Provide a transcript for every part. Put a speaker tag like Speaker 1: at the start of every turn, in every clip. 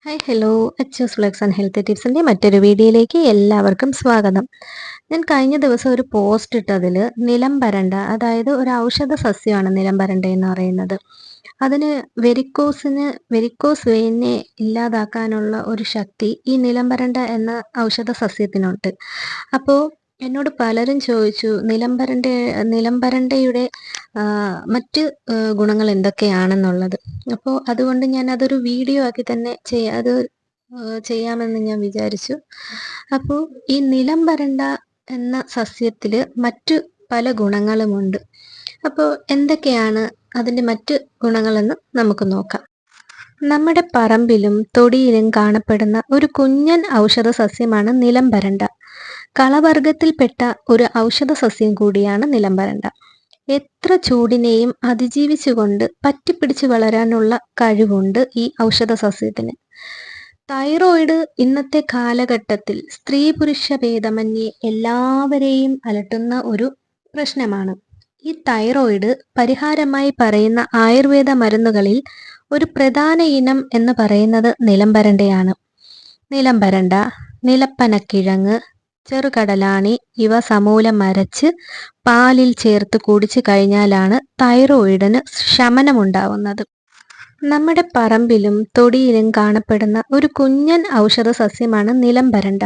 Speaker 1: Hi hello Achus flex and health ടിപ്സിൻ്റെ മറ്റൊരു വീഡിയോയിലേക്ക് എല്ലാവർക്കും സ്വാഗതം. ഞാൻ കഴിഞ്ഞ ദിവസം ഒരു പോസ്റ്റ് ഇട്ടതിൽ നിലം പരണ്ട, അതായത് ഒരു ഔഷധ സസ്യമാണ് നിലം പരണ്ട എന്ന് പറയുന്നത്. അതിന് വെരിക്കോസ് വെയിനെ ഇല്ലാതാക്കാനുള്ള ഒരു ശക്തി ഈ നിലം പരണ്ട എന്ന ഔഷധ സസ്യത്തിനുണ്ട്. അപ്പോൾ എന്നോട് പലരും ചോദിച്ചു നിലംപരണ്ടയുടെ മറ്റ് ഗുണങ്ങൾ എന്തൊക്കെയാണെന്നുള്ളത്. അപ്പോൾ അതുകൊണ്ട് ഞാൻ അതൊരു വീഡിയോ ആക്കി തന്നെ ചെയ്യാമെന്ന് ഞാൻ വിചാരിച്ചു. അപ്പോൾ ഈ നിലംപരണ്ട എന്ന സസ്യത്തിൽ മറ്റു പല ഗുണങ്ങളുമുണ്ട്. അപ്പോൾ എന്തൊക്കെയാണ് അതിൻ്റെ മറ്റ് ഗുണങ്ങളെന്ന് നമുക്ക് നോക്കാം. നമ്മുടെ പറമ്പിലും തൊടിയിലും കാണപ്പെടുന്ന ഒരു കുഞ്ഞൻ ഔഷധ സസ്യമാണ് നിലംപരണ്ട. കളവർഗത്തിൽപ്പെട്ട ഒരു ഔഷധ സസ്യം കൂടിയാണ് നിലംപരണ്ട. എത്ര ചൂടിനെയും അതിജീവിച്ചുകൊണ്ട് പറ്റിപ്പിടിച്ച് വളരാനുള്ള കഴിവുണ്ട് ഈ ഔഷധ സസ്യത്തിന്. തൈറോയിഡ് ഇന്നത്തെ കാലഘട്ടത്തിൽ സ്ത്രീ പുരുഷ ഭേദമന്യേ എല്ലാവരെയും അലട്ടുന്ന ഒരു പ്രശ്നമാണ്. ഈ തൈറോയിഡ് പരിഹാരമായി പറയുന്ന ആയുർവേദ മരുന്നുകളിൽ ഒരു പ്രധാന ഇനം എന്ന് പറയുന്നത് നിലംപരണ്ടയാണ്. നിലംപരണ്ട, നിലപ്പനക്കിഴങ്ങ്, ചെറുകടലാണി ഇവ സമൂലം അരച്ച് പാലിൽ ചേർത്ത് കുടിച്ചു കഴിഞ്ഞാലാണ് തൈറോയിഡിന് ശമനമുണ്ടാവുന്നത്. നമ്മുടെ പറമ്പിലും തൊടിയിലും കാണപ്പെടുന്ന ഒരു കുഞ്ഞൻ ഔഷധ സസ്യമാണ് നിലംപരണ്ട.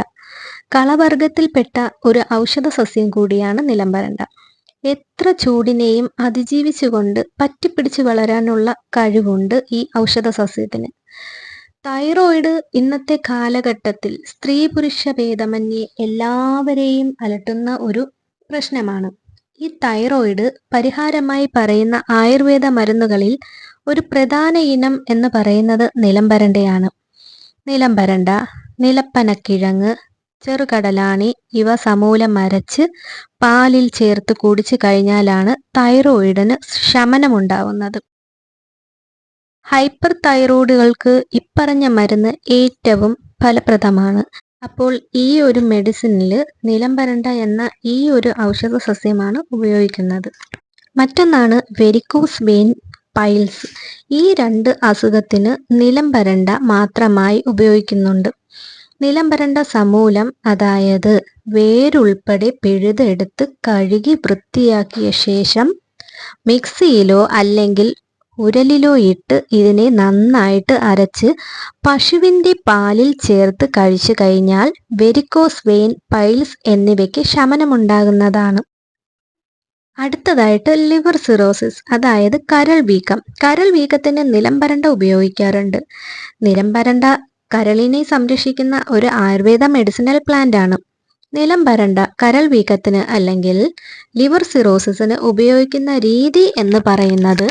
Speaker 1: കളവർഗത്തിൽപ്പെട്ട ഒരു ഔഷധ സസ്യം കൂടിയാണ് നിലംപരണ്ട. എത്ര ചൂടിനെയും അതിജീവിച്ചുകൊണ്ട് പറ്റിപ്പിടിച്ച് വളരാനുള്ള കഴിവുണ്ട് ഈ ഔഷധ സസ്യത്തിന്. തൈറോയിഡ് ഇന്നത്തെ കാലഘട്ടത്തിൽ സ്ത്രീ പുരുഷ ഭേദമന്യേ എല്ലാവരെയും അലട്ടുന്ന ഒരു പ്രശ്നമാണ്. ഈ തൈറോയിഡ് പരിഹാരമായി പറയുന്ന ആയുർവേദ മരുന്നുകളിൽ ഒരു പ്രധാന ഇനം എന്ന് പറയുന്നത് നിലംപരണ്ടയാണ്. നിലംപരണ്ട, നിലപ്പനക്കിഴങ്ങ്, ചെറുകടലാണി ഇവ സമൂലം അരച്ച് പാലിൽ ചേർത്ത് കുടിച്ചു കഴിഞ്ഞാലാണ് തൈറോയിഡിന് ശമനമുണ്ടാവുന്നത്. ഹൈപ്പർ തൈറോയിഡുകൾക്ക് ഇപ്പറഞ്ഞ മരുന്ന് ഏറ്റവും ഫലപ്രദമാണ്. അപ്പോൾ ഈ ഒരു മെഡിസിനിൽ നിലംപരണ്ട എന്ന ഈ ഒരു ഔഷധ സസ്യമാണ് ഉപയോഗിക്കുന്നത്. മറ്റൊന്നാണ് വെരിക്കോസ് വെയിൻ പൈൽസ്. ഈ രണ്ട് അസുഖത്തിന് നിലംപരണ്ട മാത്രമായി ഉപയോഗിക്കുന്നുണ്ട്. നിലംപരണ്ട സമൂലം, അതായത് വേരുൾപ്പെടെ പിഴുതെടുത്ത് കഴുകി വൃത്തിയാക്കിയ ശേഷം മിക്സിയിലോ അല്ലെങ്കിൽ ഉരലിലോ ഇട്ട് ഇതിനെ നന്നായിട്ട് അരച്ച് പശുവിൻ്റെ പാലിൽ ചേർത്ത് കഴിച്ചു കഴിഞ്ഞാൽ വെരിക്കോസ് വെയിൻ പൈൽസ് എന്നിവയ്ക്ക് ശമനമുണ്ടാകുന്നതാണ്. അടുത്തതായിട്ട് ലിവർ സിറോസിസ്, അതായത് കരൾ വീക്കം. കരൾ വീക്കത്തിന് നിലംപരണ്ട ഉപയോഗിക്കാറുണ്ട്. നിലംപരണ്ട കരളിനെ സംരക്ഷിക്കുന്ന ഒരു ആയുർവേദ മെഡിസിനൽ പ്ലാന്റ് ആണ്. നിലംപരണ്ട കരൾ വീക്കത്തിന് അല്ലെങ്കിൽ ലിവർ സിറോസിസിന് ഉപയോഗിക്കുന്ന രീതി എന്ന് പറയുന്നത്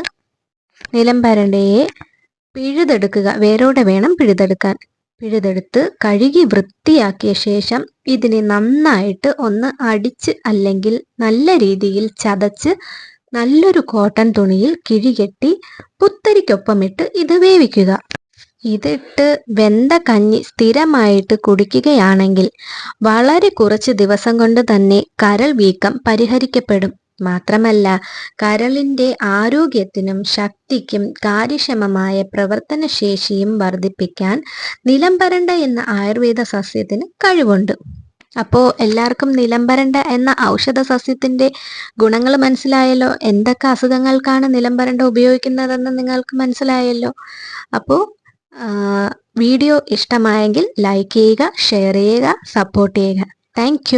Speaker 1: നിലംപരണ്ടയെ പിഴുതെടുക്കുക, വേരോടെ വേണം പിഴുതെടുക്കാൻ. പിഴുതെടുത്ത് കഴുകി വൃത്തിയാക്കിയ ശേഷം ഇതിനെ നന്നായിട്ട് ഒന്ന് അടിച്ച് അല്ലെങ്കിൽ നല്ല രീതിയിൽ ചതച്ച് നല്ലൊരു കോട്ടൺ തുണിയിൽ കിഴികെട്ടി പുത്തരിക്കൊപ്പമിട്ട് ഇത് വേവിക്കുക. ഇതിട്ട് വെന്ത കഞ്ഞി സ്ഥിരമായിട്ട് കുടിക്കുകയാണെങ്കിൽ വളരെ കുറച്ച് ദിവസം കൊണ്ട് തന്നെ കരൾ വീക്കം പരിഹരിക്കപ്പെടും. മാത്രമല്ല, കരളിൻ്റെ ആരോഗ്യത്തിനും ശക്തിക്കും കാര്യക്ഷമമായ പ്രവർത്തനശേഷിയും വർദ്ധിപ്പിക്കാൻ നിലംപരണ്ട എന്ന ആയുർവേദ സസ്യത്തിന് കഴിവുണ്ട്. അപ്പോൾ എല്ലാവർക്കും നിലംപരണ്ട എന്ന ഔഷധ സസ്യത്തിൻ്റെ ഗുണങ്ങൾ മനസ്സിലായല്ലോ. എന്തൊക്കെ അസുഖങ്ങൾക്കാണ് നിലംപരണ്ട ഉപയോഗിക്കുന്നതെന്ന് നിങ്ങൾക്ക് മനസ്സിലായല്ലോ. അപ്പോൾ വീഡിയോ ഇഷ്ടമായെങ്കിൽ ലൈക്ക് ചെയ്യുക, ഷെയർ ചെയ്യുക, സപ്പോർട്ട് ചെയ്യുക. താങ്ക്